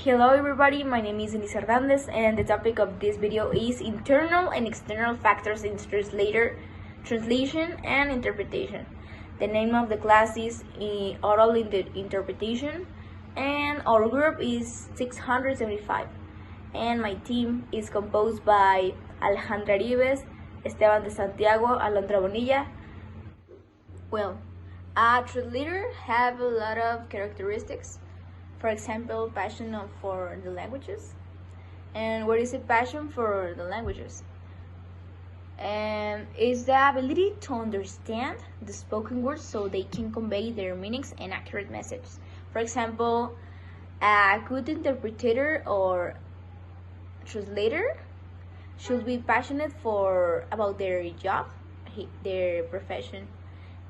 Hello everybody, my name is Denise Hernandez and the topic of this video is internal and external factors in translation and interpretation. The name of the class is Oral Interpretation and our group is 675 and my team is composed by Alejandra Ribes, Esteban de Santiago, Alondra Bonilla. Well, a translator have a lot of characteristics. For example, passion for the languages. And what is a passion for the languages? And is the ability to understand the spoken words so they can convey their meanings and accurate messages. For example, a good interpreter or translator should be passionate about their job, their profession,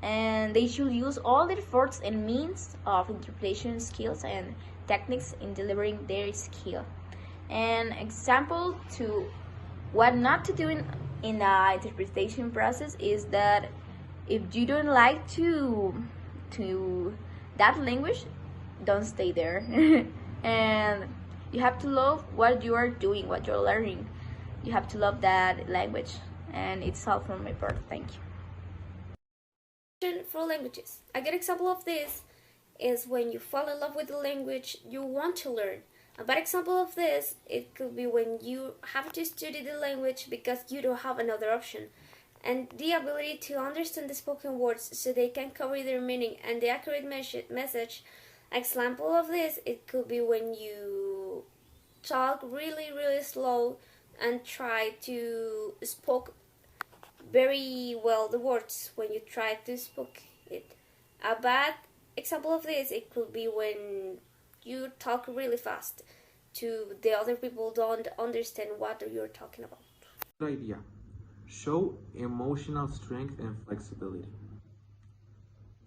and they should use all their efforts and means of interpretation skills and techniques in delivering their skill. An example to what not to do in the interpretation process is that if you don't like to that language, don't stay there. And you have to love what you are doing, what you're learning. You have to love that language, and it's all from my part. Thank you. For languages. A good example of this is when you fall in love with the language you want to learn. A bad example of this, it could be when you have to study the language because you don't have another option. And the ability to understand the spoken words so they can convey their meaning and the accurate message. An example of this, it could be when you talk really slow and try to speak very well the words when you try to speak it. A bad example of this, it could be when you talk really fast to the other people don't understand what you're talking about. Good idea. Show emotional strength and flexibility.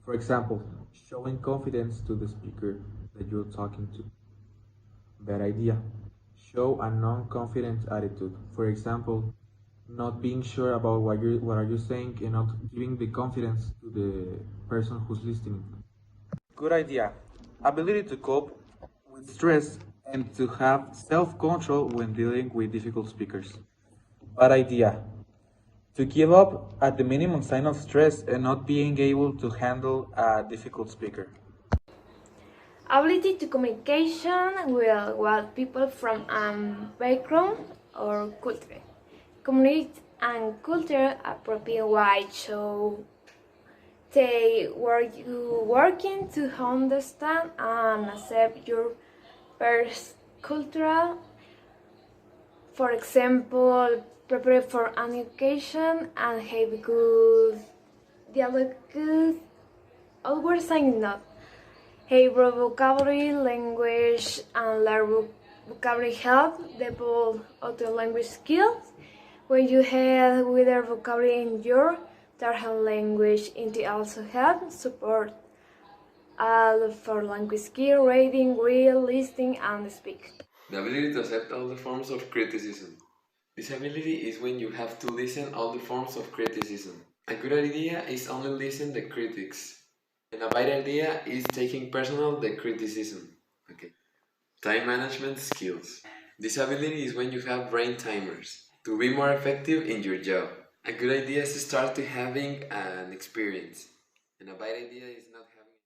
For example, showing confidence to the speaker that you're talking to. Bad idea. Show a non-confident attitude. For example, not being sure about what are you saying and not giving the confidence to the person who's listening. Good idea. Ability to cope with stress and to have self-control when dealing with difficult speakers. Bad idea. To give up at the minimum sign of stress and not being able to handle a difficult speaker. Ability to communication with people from a background or culture. Community and culture appropriate wide, so they were working to understand and accept your first cultural. For example, prepare for an education and have good dialogue, good always sign up. Have vocabulary, language, and learn vocabulary help develop other language skills. When you have with their vocabulary in your target language, it also helps support all for language skill, reading, read, listening, and speak. The ability to accept all the forms of criticism. This ability is when you have to listen all the forms of criticism. A good idea is only listen the critics. And a bad idea is taking personal the criticism. Okay. Time management skills. This ability is when you have brain timers to be more effective in your job. A good idea is to start to having an experience. And a bad idea is not having